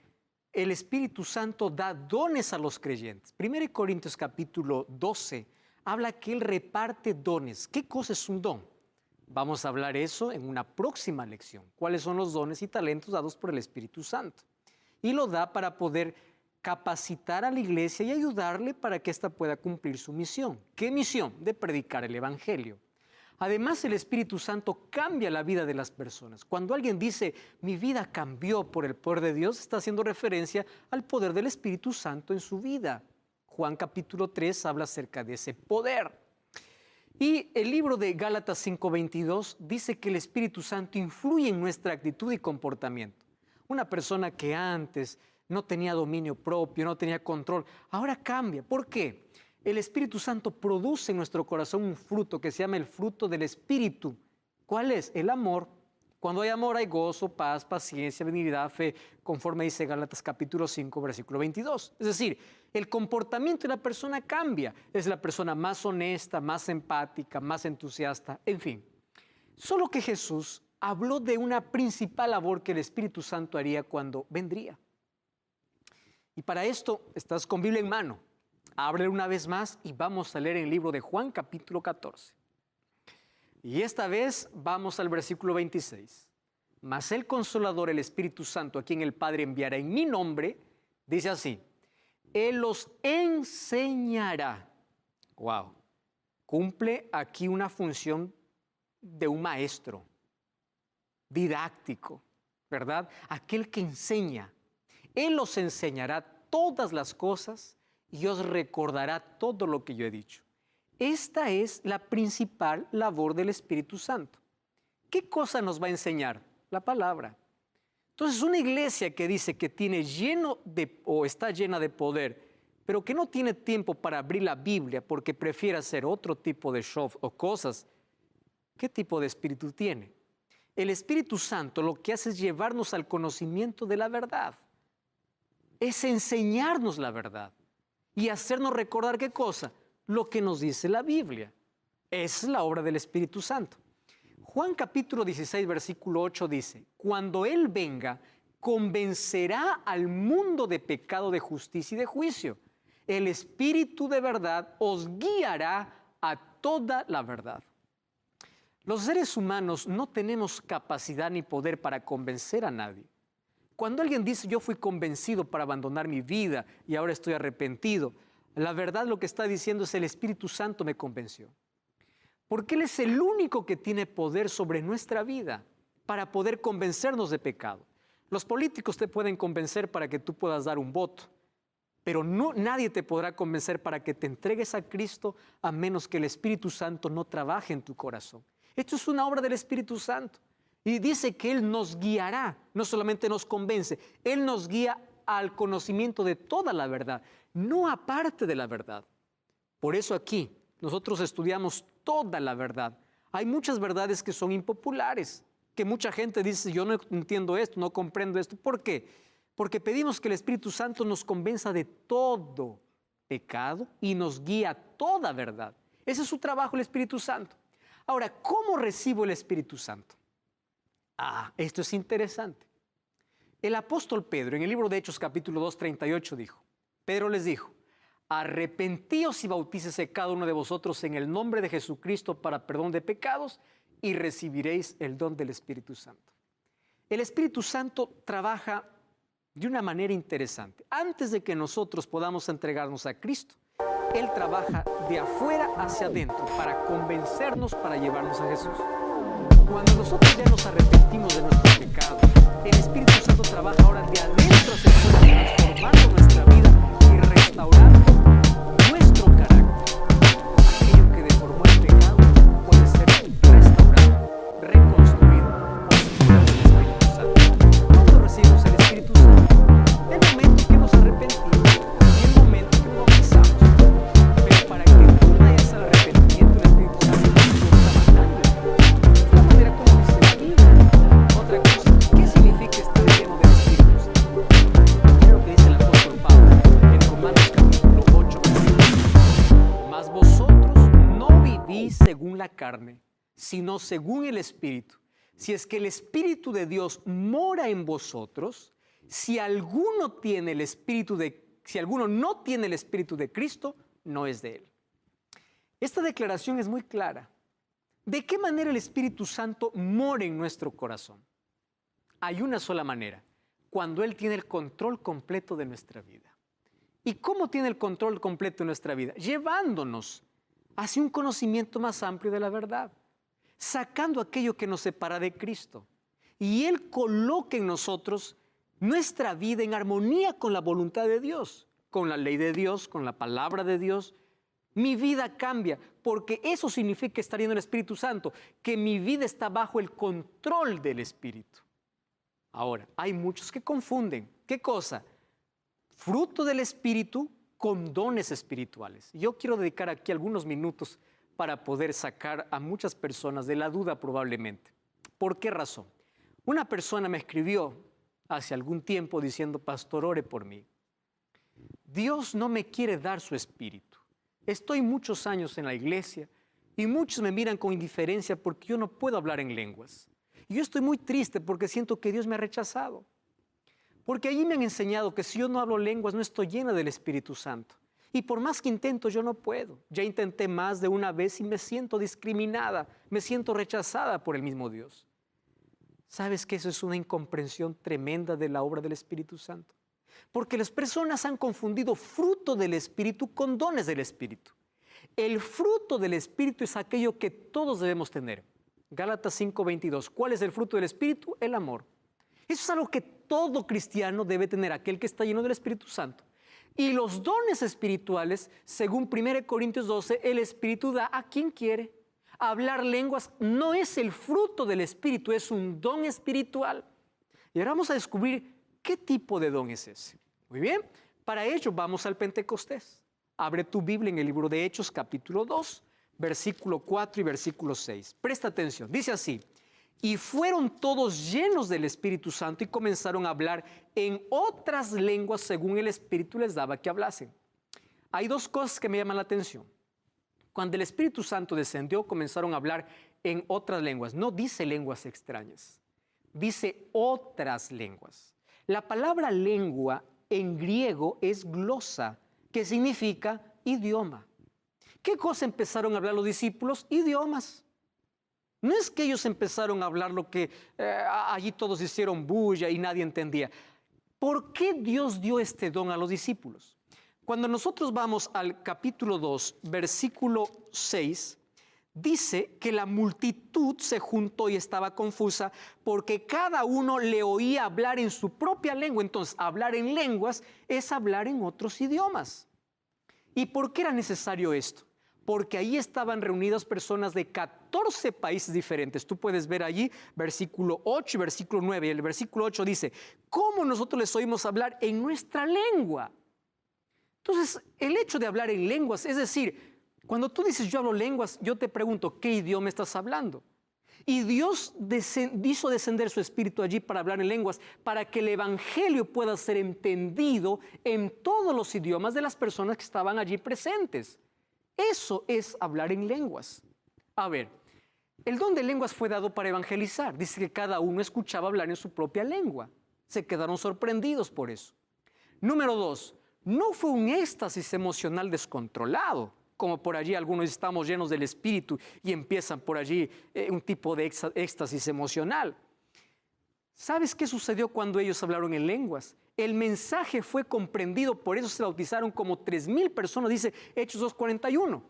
Speaker 1: el Espíritu Santo da dones a los creyentes. 1 Corintios capítulo 12 habla que Él reparte dones. ¿Qué cosa es un don? Vamos a hablar eso en una próxima lección. ¿Cuáles son los dones y talentos dados por el Espíritu Santo? Y lo da para poder capacitar a la iglesia y ayudarle para que ésta pueda cumplir su misión. ¿Qué misión? De predicar el Evangelio. Además, el Espíritu Santo cambia la vida de las personas. Cuando alguien dice, mi vida cambió por el poder de Dios, está haciendo referencia al poder del Espíritu Santo en su vida. Juan capítulo 3 habla acerca de ese poder. Y el libro de Gálatas 5:22 dice que el Espíritu Santo influye en nuestra actitud y comportamiento. Una persona que antes no tenía dominio propio, no tenía control, ahora cambia. ¿Por qué? El Espíritu Santo produce en nuestro corazón un fruto que se llama el fruto del Espíritu. ¿Cuál es? El amor. Cuando hay amor hay gozo, paz, paciencia, benignidad, fe, conforme dice Gálatas capítulo 5, versículo 22. Es decir, el comportamiento de la persona cambia. Es la persona más honesta, más empática, más entusiasta, en fin. Solo que Jesús habló de una principal labor que el Espíritu Santo haría cuando vendría. Y para esto, estás con Biblia en mano. Ábrele una vez más y vamos a leer el libro de Juan capítulo 14. Y esta vez vamos al versículo 26. Mas el Consolador, el Espíritu Santo, a quien el Padre enviará en mi nombre, dice así: Él los enseñará. Wow. Cumple aquí una función de un maestro didáctico, ¿verdad? Aquel que enseña. Él los enseñará todas las cosas y os recordará todo lo que yo he dicho. Esta es la principal labor del Espíritu Santo. ¿Qué cosa nos va a enseñar? La palabra. Entonces, una iglesia que dice que tiene o está llena de poder, pero que no tiene tiempo para abrir la Biblia porque prefiere hacer otro tipo de show o cosas, ¿qué tipo de espíritu tiene? El Espíritu Santo lo que hace es llevarnos al conocimiento de la verdad. Es enseñarnos la verdad y hacernos recordar ¿qué cosa? Lo que nos dice la Biblia. Es la obra del Espíritu Santo. Juan capítulo 16, versículo 8 dice, cuando Él venga, convencerá al mundo de pecado, de justicia y de juicio. El Espíritu de verdad os guiará a toda la verdad. Los seres humanos no tenemos capacidad ni poder para convencer a nadie. Cuando alguien dice, yo fui convencido para abandonar mi vida y ahora estoy arrepentido, la verdad lo que está diciendo es el Espíritu Santo me convenció. Porque Él es el único que tiene poder sobre nuestra vida para poder convencernos de pecado. Los políticos te pueden convencer para que tú puedas dar un voto, pero nadie te podrá convencer para que te entregues a Cristo a menos que el Espíritu Santo no trabaje en tu corazón. Esto es una obra del Espíritu Santo. Y dice que Él nos guiará, no solamente nos convence, Él nos guía al conocimiento de toda la verdad, no aparte de la verdad. Por eso aquí nosotros estudiamos toda la verdad. Hay muchas verdades que son impopulares, que mucha gente dice, yo no entiendo esto, no comprendo esto. ¿Por qué? Porque pedimos que el Espíritu Santo nos convenza de todo pecado y nos guía a toda verdad. Ese es su trabajo, el Espíritu Santo. Ahora, ¿cómo recibo el Espíritu Santo? Esto es interesante. El apóstol Pedro, en el libro de Hechos capítulo 2, 38 dijo, Pedro les dijo, arrepentíos y bautícese cada uno de vosotros en el nombre de Jesucristo para perdón de pecados y recibiréis el don del Espíritu Santo. El Espíritu Santo trabaja de una manera interesante. Antes de que nosotros podamos entregarnos a Cristo, Él trabaja de afuera hacia adentro para convencernos, para llevarnos a Jesús. Cuando nosotros ya nos arrepentimos de nuestros pecados, el Espíritu Santo trabaja ahora de adentro hacia afuera, transformando nuestra vida y restaurando nuestro carácter. Aquello que deformó el pecado puede ser restaurado, reconstruido por el Espíritu Santo. ¿Cuándo recibimos el Espíritu Santo? El momento que nos arrepentimos y el momento que nos bautizamos. Pero para que tú vayas al arrepentimiento, el Espíritu Santo nos está matando. De esta manera como dice la Biblia. Otra cosa, ¿qué significa estar lleno del Espíritu Santo? Mira lo que dice el apóstol Pablo en Romanos capítulo 8, versículo 1. Mas vosotros no vivís según la carne, sino según el Espíritu. Si es que el Espíritu de Dios mora en vosotros, si alguno no tiene el Espíritu de Cristo, no es de Él. Esta declaración es muy clara. ¿De qué manera el Espíritu Santo mora en nuestro corazón? Hay una sola manera, cuando Él tiene el control completo de nuestra vida. ¿Y cómo tiene el control completo de nuestra vida? Llevándonos hacia un conocimiento más amplio de la verdad, sacando aquello que nos separa de Cristo. Y Él coloca en nosotros nuestra vida en armonía con la voluntad de Dios, con la ley de Dios, con la palabra de Dios. Mi vida cambia, porque eso significa estar lleno del Espíritu Santo, que mi vida está bajo el control del Espíritu. Ahora, hay muchos que confunden. ¿Qué cosa? Fruto del Espíritu con dones espirituales. Yo quiero dedicar aquí algunos minutos para poder sacar a muchas personas de la duda probablemente. ¿Por qué razón? Una persona me escribió hace algún tiempo diciendo, pastor, ore por mí. Dios no me quiere dar su Espíritu. Estoy muchos años en la iglesia y muchos me miran con indiferencia porque yo no puedo hablar en lenguas. Y yo estoy muy triste porque siento que Dios me ha rechazado. Porque allí me han enseñado que si yo no hablo lenguas no estoy llena del Espíritu Santo. Y por más que intento yo no puedo. Ya intenté más de una vez y me siento discriminada, me siento rechazada por el mismo Dios. ¿Sabes que eso es una incomprensión tremenda de la obra del Espíritu Santo? Porque las personas han confundido fruto del Espíritu con dones del Espíritu. El fruto del Espíritu es aquello que todos debemos tener. Gálatas 5:22. ¿Cuál es el fruto del Espíritu? El amor. Eso es algo que todo cristiano debe tener, aquel que está lleno del Espíritu Santo. Y los dones espirituales, según 1 Corintios 12, el Espíritu da a quien quiere. Hablar lenguas no es el fruto del Espíritu, es un don espiritual. Y ahora vamos a descubrir qué tipo de don es ese. Muy bien, para ello vamos al Pentecostés. Abre tu Biblia en el libro de Hechos, capítulo 2, versículo 4 y versículo 6. Presta atención, dice así: y fueron todos llenos del Espíritu Santo y comenzaron a hablar en otras lenguas según el Espíritu les daba que hablasen. Hay dos cosas que me llaman la atención. Cuando el Espíritu Santo descendió, comenzaron a hablar en otras lenguas. No dice lenguas extrañas, dice otras lenguas. La palabra lengua en griego es glosa, que significa idioma. ¿Qué cosa empezaron a hablar los discípulos? Idiomas. No es que ellos empezaron a hablar lo que allí todos hicieron bulla y nadie entendía. ¿Por qué Dios dio este don a los discípulos? Cuando nosotros vamos al capítulo 2, versículo 6, dice que la multitud se juntó y estaba confusa porque cada uno le oía hablar en su propia lengua. Entonces, hablar en lenguas es hablar en otros idiomas. ¿Y por qué era necesario esto? Porque ahí estaban reunidas personas de 14 países diferentes. Tú puedes ver allí versículo 8 y versículo 9. Y el versículo 8 dice: ¿cómo nosotros les oímos hablar en nuestra lengua? Entonces, el hecho de hablar en lenguas, es decir, cuando tú dices yo hablo lenguas, yo te pregunto, ¿qué idioma estás hablando? Y Dios hizo descender su espíritu allí para hablar en lenguas, para que el evangelio pueda ser entendido en todos los idiomas de las personas que estaban allí presentes. Eso es hablar en lenguas. A ver, el don de lenguas fue dado para evangelizar. Dice que cada uno escuchaba hablar en su propia lengua. Se quedaron sorprendidos por eso. Número 2, no fue un éxtasis emocional descontrolado, como por allí algunos estamos llenos del Espíritu y empiezan por allí un tipo de éxtasis emocional. ¿Sabes qué sucedió cuando ellos hablaron en lenguas? El mensaje fue comprendido, por eso se bautizaron como 3,000 personas, dice Hechos 2:41.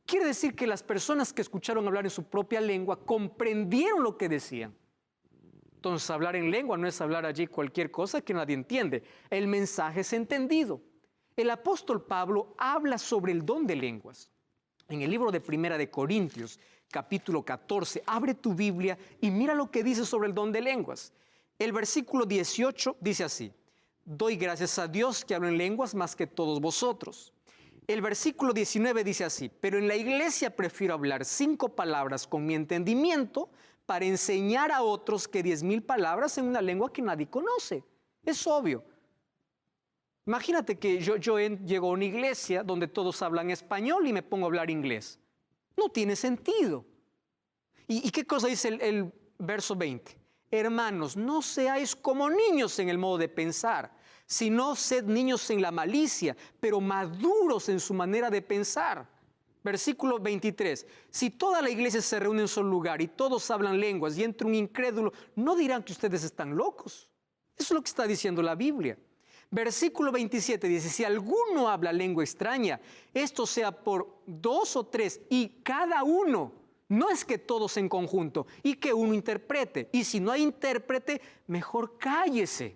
Speaker 1: Quiere decir que las personas que escucharon hablar en su propia lengua comprendieron lo que decían. Entonces, hablar en lengua no es hablar allí cualquier cosa que nadie entiende. El mensaje es entendido. El apóstol Pablo habla sobre el don de lenguas. En el libro de Primera de Corintios, capítulo 14, abre tu Biblia y mira lo que dice sobre el don de lenguas. El versículo 18 dice así: doy gracias a Dios que hablo en lenguas más que todos vosotros. El versículo 19 dice así: pero en la iglesia prefiero hablar 5 palabras con mi entendimiento para enseñar a otros que 10,000 palabras en una lengua que nadie conoce. Es obvio. Imagínate que yo llego a una iglesia donde todos hablan español y me pongo a hablar inglés. No tiene sentido. ¿Y qué cosa dice el verso 20? Hermanos, no seáis como niños en el modo de pensar, sino sed niños en la malicia, pero maduros en su manera de pensar. Versículo 23, si toda la iglesia se reúne en un solo lugar y todos hablan lenguas y entra un incrédulo, ¿no dirán que ustedes están locos? Eso es lo que está diciendo la Biblia. Versículo 27 dice: si alguno habla lengua extraña, esto sea por 2 o 3 y cada uno, no es que todos en conjunto, y que uno interprete. Y si no hay intérprete, mejor cállese.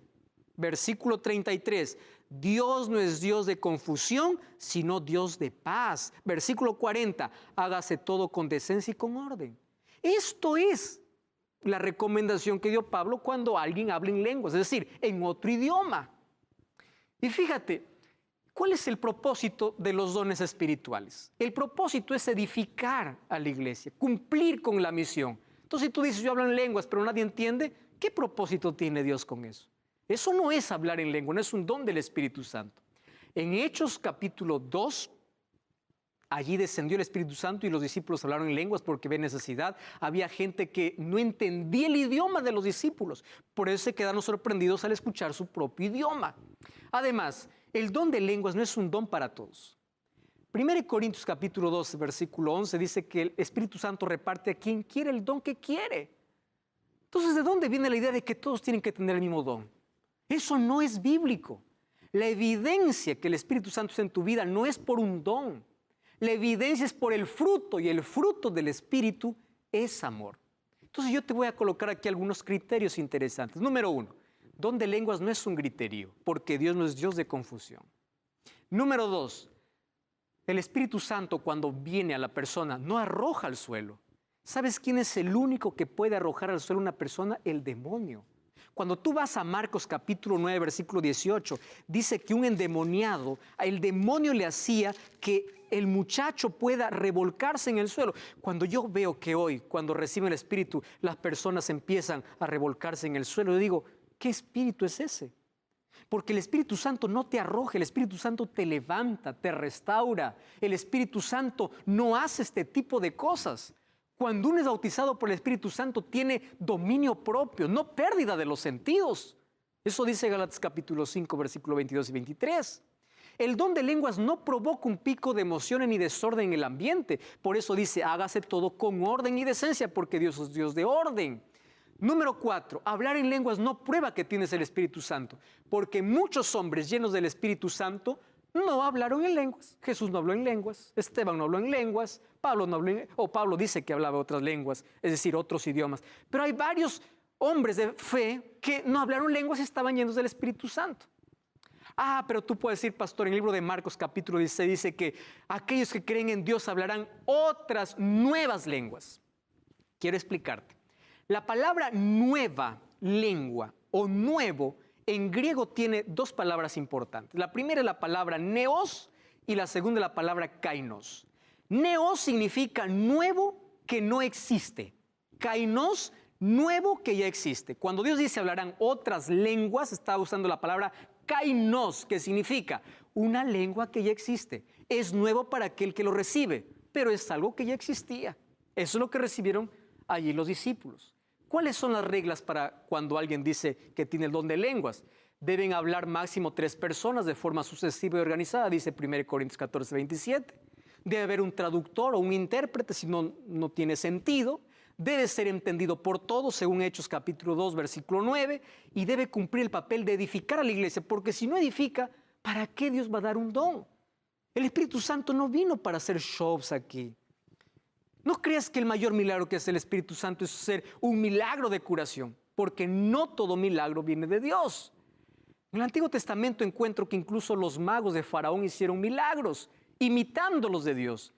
Speaker 1: Versículo 33, Dios no es Dios de confusión, sino Dios de paz. Versículo 40, hágase todo con decencia y con orden. Esto es la recomendación que dio Pablo cuando alguien habla en lenguas, es decir, en otro idioma. Y fíjate, ¿cuál es el propósito de los dones espirituales? El propósito es edificar a la iglesia, cumplir con la misión. Entonces, si tú dices, yo hablo en lenguas, pero nadie entiende, ¿qué propósito tiene Dios con eso? Eso no es hablar en lengua, no es un don del Espíritu Santo. En Hechos capítulo 2, allí descendió el Espíritu Santo y los discípulos hablaron en lenguas porque ve necesidad. Había gente que no entendía el idioma de los discípulos, por eso se quedaron sorprendidos al escuchar su propio idioma. Además, el don de lenguas no es un don para todos. 1 Corintios capítulo 12, versículo 11 dice que el Espíritu Santo reparte a quien quiere el don que quiere. Entonces, ¿de dónde viene la idea de que todos tienen que tener el mismo don? Eso no es bíblico. La evidencia que el Espíritu Santo está en tu vida no es por un don. La evidencia es por el fruto, y el fruto del Espíritu es amor. Entonces yo te voy a colocar aquí algunos criterios interesantes. Número 1, don de lenguas no es un griterío, porque Dios no es Dios de confusión. Número 2, el Espíritu Santo cuando viene a la persona no arroja al suelo. ¿Sabes quién es el único que puede arrojar al suelo a una persona? El demonio. Cuando tú vas a Marcos capítulo 9, versículo 18, dice que un endemoniado, el demonio le hacía que el muchacho pueda revolcarse en el suelo. Cuando yo veo que hoy, cuando reciben el Espíritu, las personas empiezan a revolcarse en el suelo, yo digo, ¿qué espíritu es ese? Porque el Espíritu Santo no te arroja, el Espíritu Santo te levanta, te restaura. El Espíritu Santo no hace este tipo de cosas. Cuando uno es bautizado por el Espíritu Santo, tiene dominio propio, no pérdida de los sentidos. Eso dice Gálatas capítulo 5, versículo 22 y 23. El don de lenguas no provoca un pico de emociones ni desorden en el ambiente. Por eso dice, hágase todo con orden y decencia, porque Dios es Dios de orden. Número 4, hablar en lenguas no prueba que tienes el Espíritu Santo, porque muchos hombres llenos del Espíritu Santo no hablaron en lenguas. Jesús no habló en lenguas, Esteban no habló en lenguas, Pablo no habló Pablo dice que hablaba otras lenguas, es decir, otros idiomas. Pero hay varios hombres de fe que no hablaron lenguas y estaban llenos del Espíritu Santo. Ah, pero tú puedes decir, pastor, en el libro de Marcos capítulo 16 dice que aquellos que creen en Dios hablarán otras nuevas lenguas. Quiero explicarte. La palabra nueva lengua o nuevo en griego tiene dos palabras importantes. La primera es la palabra neos y la segunda es la palabra kainos. Neos significa nuevo que no existe. Kainos, nuevo que ya existe. Cuando Dios dice hablarán otras lenguas, está usando la palabra kainos, que significa una lengua que ya existe. Es nuevo para aquel que lo recibe, pero es algo que ya existía. Eso es lo que recibieron allí los discípulos. ¿Cuáles son las reglas para cuando alguien dice que tiene el don de lenguas? Deben hablar máximo 3 personas de forma sucesiva y organizada, dice 1 Corintios 14, 27. Debe haber un traductor o un intérprete, si no, no tiene sentido. Debe ser entendido por todos, según Hechos capítulo 2, versículo 9. Y debe cumplir el papel de edificar a la iglesia, porque si no edifica, ¿para qué Dios va a dar un don? El Espíritu Santo no vino para hacer shows aquí. No creas que el mayor milagro que hace el Espíritu Santo es ser un milagro de curación, porque no todo milagro viene de Dios. En el Antiguo Testamento encuentro que incluso los magos de Faraón hicieron milagros, imitando los de Dios.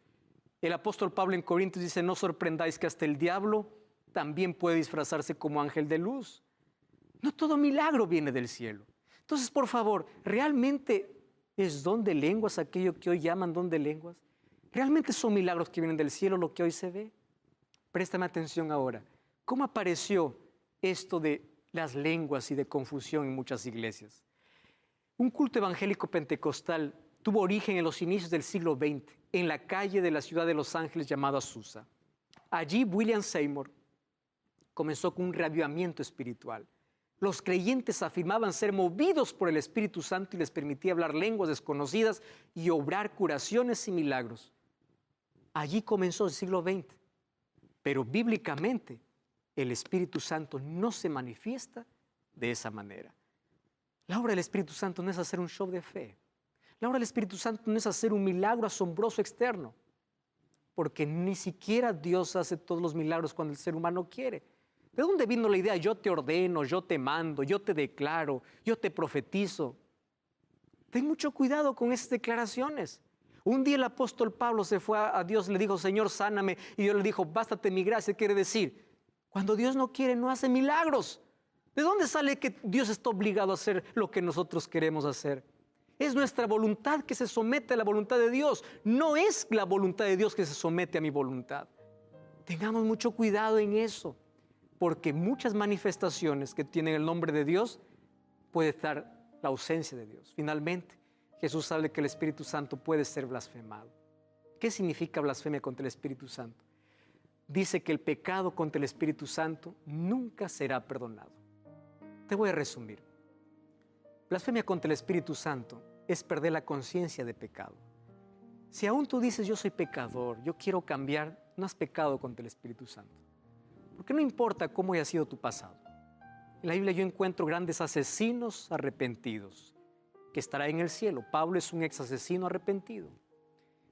Speaker 1: El apóstol Pablo en Corintios dice, no sorprendáis que hasta el diablo también puede disfrazarse como ángel de luz. No todo milagro viene del cielo. Entonces, por favor, ¿realmente es don de lenguas aquello que hoy llaman don de lenguas? ¿Realmente son milagros que vienen del cielo lo que hoy se ve? Préstame atención ahora. ¿Cómo apareció esto de las lenguas y de confusión en muchas iglesias? Un culto evangélico pentecostal tuvo origen en los inicios del siglo XX, en la calle de la ciudad de Los Ángeles llamada Azusa. Allí William Seymour comenzó con un reavivamiento espiritual. Los creyentes afirmaban ser movidos por el Espíritu Santo y les permitía hablar lenguas desconocidas y obrar curaciones y milagros. Allí comenzó el siglo XX. Pero bíblicamente el Espíritu Santo no se manifiesta de esa manera. La obra del Espíritu Santo no es hacer un show de fe. La obra del Espíritu Santo no es hacer un milagro asombroso externo. Porque ni siquiera Dios hace todos los milagros cuando el ser humano quiere. ¿De dónde vino la idea? Yo te ordeno, yo te mando, yo te declaro, yo te profetizo. Ten mucho cuidado con esas declaraciones. Un día el apóstol Pablo se fue a Dios y le dijo, Señor, sáname. Y Dios le dijo, bástate mi gracia. Quiere decir, cuando Dios no quiere, no hace milagros. ¿De dónde sale que Dios está obligado a hacer lo que nosotros queremos hacer? Es nuestra voluntad que se somete a la voluntad de Dios. No es la voluntad de Dios que se somete a mi voluntad. Tengamos mucho cuidado en eso. Porque muchas manifestaciones que tienen el nombre de Dios puede estar la ausencia de Dios. Finalmente, Jesús habla que el Espíritu Santo puede ser blasfemado. ¿Qué significa blasfemia contra el Espíritu Santo? Dice que el pecado contra el Espíritu Santo nunca será perdonado. Te voy a resumir. Blasfemia contra el Espíritu Santo es perder la conciencia de pecado. Si aún tú dices, yo soy pecador, yo quiero cambiar, no has pecado contra el Espíritu Santo. Porque no importa cómo haya sido tu pasado. En la Biblia yo encuentro grandes asesinos arrepentidos que estarán en el cielo. Pablo es un ex asesino arrepentido.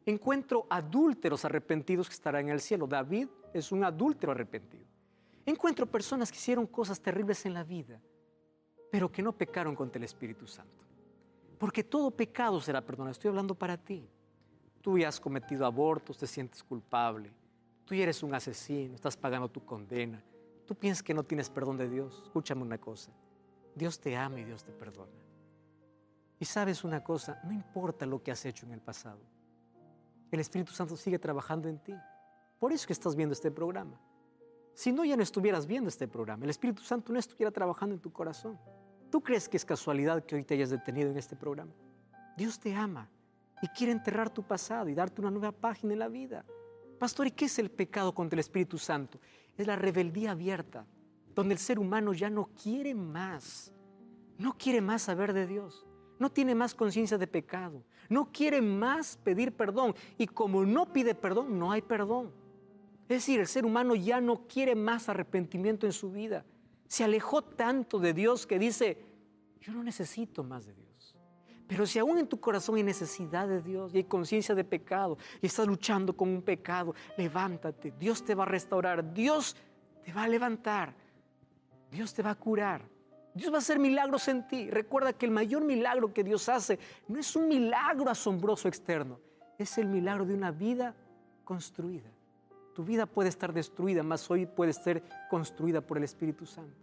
Speaker 1: Encuentro adúlteros arrepentidos que estarán en el cielo. David es un adúltero arrepentido. Encuentro personas que hicieron cosas terribles en la vida, pero que no pecaron contra el Espíritu Santo. Porque todo pecado será perdonado. Estoy hablando para ti. Tú ya has cometido abortos, te sientes culpable. Tú ya eres un asesino, estás pagando tu condena. Tú piensas que no tienes perdón de Dios. Escúchame una cosa. Dios te ama y Dios te perdona. Y sabes una cosa, no importa lo que has hecho en el pasado, el Espíritu Santo sigue trabajando en ti. Por eso que estás viendo este programa. Si no, ya no estuvieras viendo este programa. El Espíritu Santo no estuviera trabajando en tu corazón. ¿Tú crees que es casualidad que hoy te hayas detenido en este programa? Dios te ama y quiere enterrar tu pasado y darte una nueva página en la vida. Pastor, ¿y qué es el pecado contra el Espíritu Santo? Es la rebeldía abierta, donde el ser humano ya no quiere más. No quiere más saber de Dios. No tiene más conciencia de pecado. No quiere más pedir perdón. Y como no pide perdón, no hay perdón. Es decir, el ser humano ya no quiere más arrepentimiento en su vida. Se alejó tanto de Dios que dice, yo no necesito más de Dios. Pero si aún en tu corazón hay necesidad de Dios y hay conciencia de pecado y estás luchando con un pecado, levántate. Dios te va a restaurar. Dios te va a levantar. Dios te va a curar. Dios va a hacer milagros en ti. Recuerda que el mayor milagro que Dios hace no es un milagro asombroso externo, es el milagro de una vida construida. Tu vida puede estar destruida, mas hoy puede ser construida por el Espíritu Santo.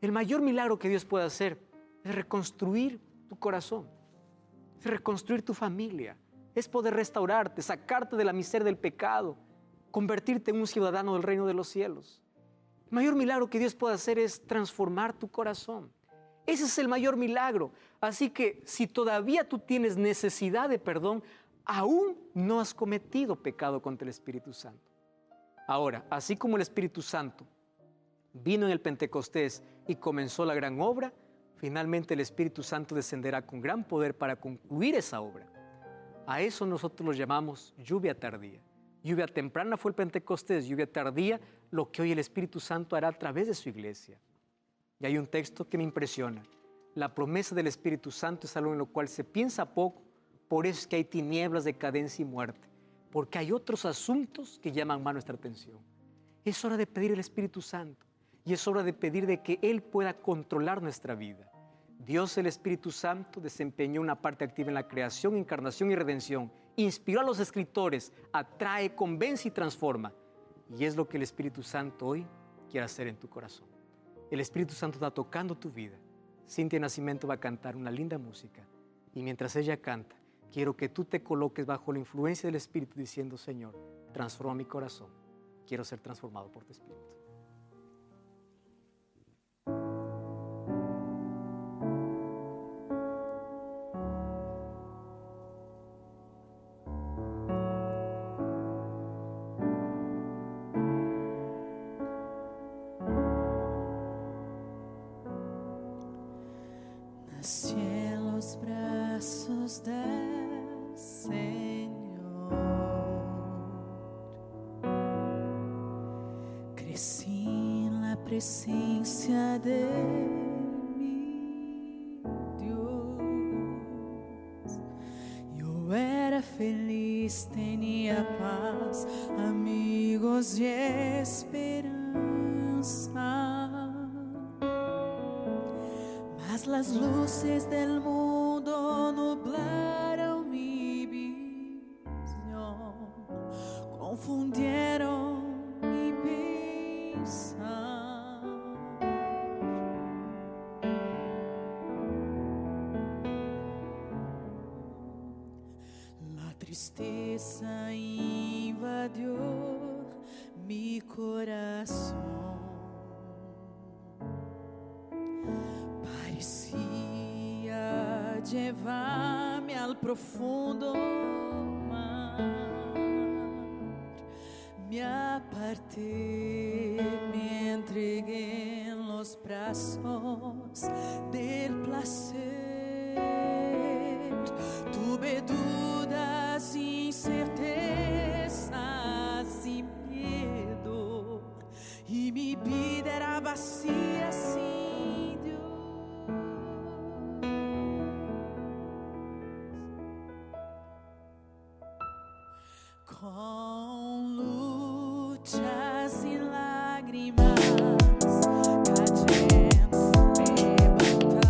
Speaker 1: El mayor milagro que Dios puede hacer es reconstruir tu corazón, es reconstruir tu familia, es poder restaurarte, sacarte de la miseria del pecado, convertirte en un ciudadano del reino de los cielos. El mayor milagro que Dios puede hacer es transformar tu corazón. Ese es el mayor milagro. Así que si todavía tú tienes necesidad de perdón, aún no has cometido pecado contra el Espíritu Santo. Ahora, así como el Espíritu Santo vino en el Pentecostés y comenzó la gran obra, finalmente el Espíritu Santo descenderá con gran poder para concluir esa obra. A eso nosotros lo llamamos lluvia tardía. Lluvia temprana fue el Pentecostés, lluvia tardía, lo que hoy el Espíritu Santo hará a través de su iglesia. Y hay un texto que me impresiona. La promesa del Espíritu Santo es algo en lo cual se piensa poco, por eso es que hay tinieblas, decadencia y muerte, porque hay otros asuntos que llaman más nuestra atención. Es hora de pedir el Espíritu Santo y es hora de pedir de que Él pueda controlar nuestra vida. Dios, el Espíritu Santo, desempeñó una parte activa en la creación, encarnación y redención. Inspiró a los escritores, atrae, convence y transforma. Y es lo que el Espíritu Santo hoy quiere hacer en tu corazón. El Espíritu Santo está tocando tu vida. Cintia Nascimento va a cantar una linda música. Y mientras ella canta, quiero que tú te coloques bajo la influencia del Espíritu diciendo, Señor, transforma mi corazón. Quiero ser transformado por tu Espíritu.
Speaker 3: Nací en los brazos del Señor, crecí en la presencia de mi Dios. Yo era feliz, tenía paz, amigos y esperanza. Mas las luces del mundo nublaron mi visión, confundieron mi pensar. La tristeza invadió mi corazón. Parecia llevar-me al profundo mar. Me aparté, me entregué en los brazos del placer. Tuve dudas, incertezas y miedo, y mi vida era vacía sin Dios. Con luchas y lágrimas, cayendo, levantando.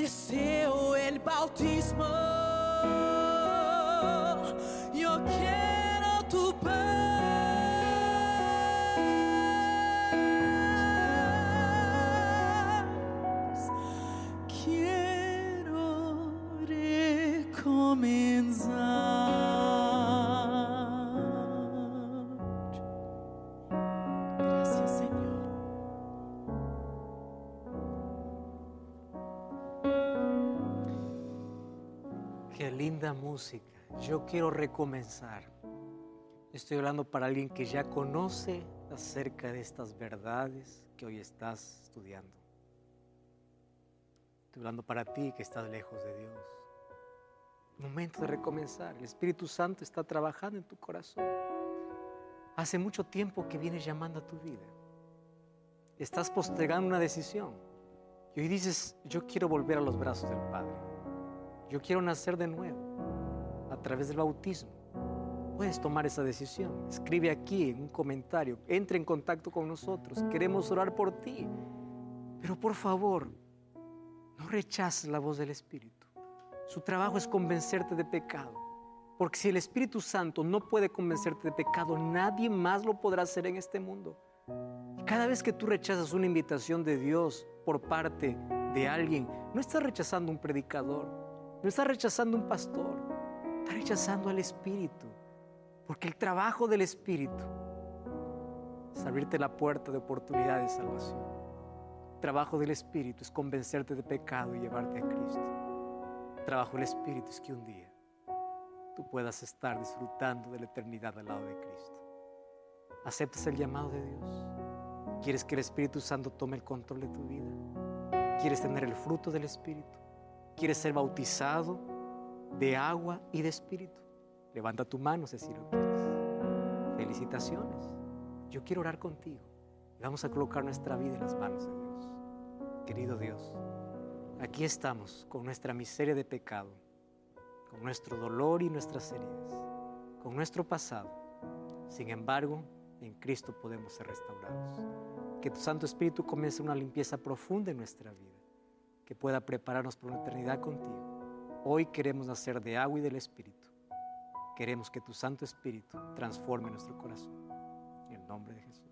Speaker 3: deseo el bautismo. Yo quiero tu paz. Quiero recomenzar. Gracias, Señor.
Speaker 1: Qué linda música. Yo quiero recomenzar. Estoy hablando para alguien que ya conoce acerca de estas verdades que hoy estás estudiando. Estoy hablando para ti que estás lejos de Dios. Momento de recomenzar. El Espíritu Santo está trabajando en tu corazón. Hace mucho tiempo que viene llamando a tu vida. Estás postergando una decisión. Y hoy dices, yo quiero volver a los brazos del Padre. Yo quiero nacer de nuevo a través del bautismo. Puedes tomar esa decisión. Escribe aquí en un comentario. Entra en contacto con nosotros. Queremos orar por ti. Pero por favor, no rechaces la voz del Espíritu. Su trabajo es convencerte de pecado. Porque si el Espíritu Santo no puede convencerte de pecado, nadie más lo podrá hacer en este mundo. Y cada vez que tú rechazas una invitación de Dios por parte de alguien, no estás rechazando un predicador, no estás rechazando un pastor, estás rechazando al Espíritu. Porque el trabajo del Espíritu es abrirte la puerta de oportunidad de salvación. El trabajo del Espíritu es convencerte de pecado y llevarte a Cristo. El trabajo del Espíritu es que un día tú puedas estar disfrutando de la eternidad al lado de Cristo. ¿Aceptas el llamado de Dios? ¿Quieres que el Espíritu Santo tome el control de tu vida? ¿Quieres tener el fruto del Espíritu? ¿Quieres ser bautizado de agua y de Espíritu? Levanta tu mano si así lo quieres. Felicitaciones. Yo quiero orar contigo. Y vamos a colocar nuestra vida en las manos de Dios. Querido Dios, aquí estamos con nuestra miseria de pecado, con nuestro dolor y nuestras heridas, con nuestro pasado. Sin embargo, en Cristo podemos ser restaurados. Que tu Santo Espíritu comience una limpieza profunda en nuestra vida, que pueda prepararnos por una eternidad contigo. Hoy queremos nacer de agua y del Espíritu. Queremos que tu Santo Espíritu transforme nuestro corazón. En el nombre de Jesús.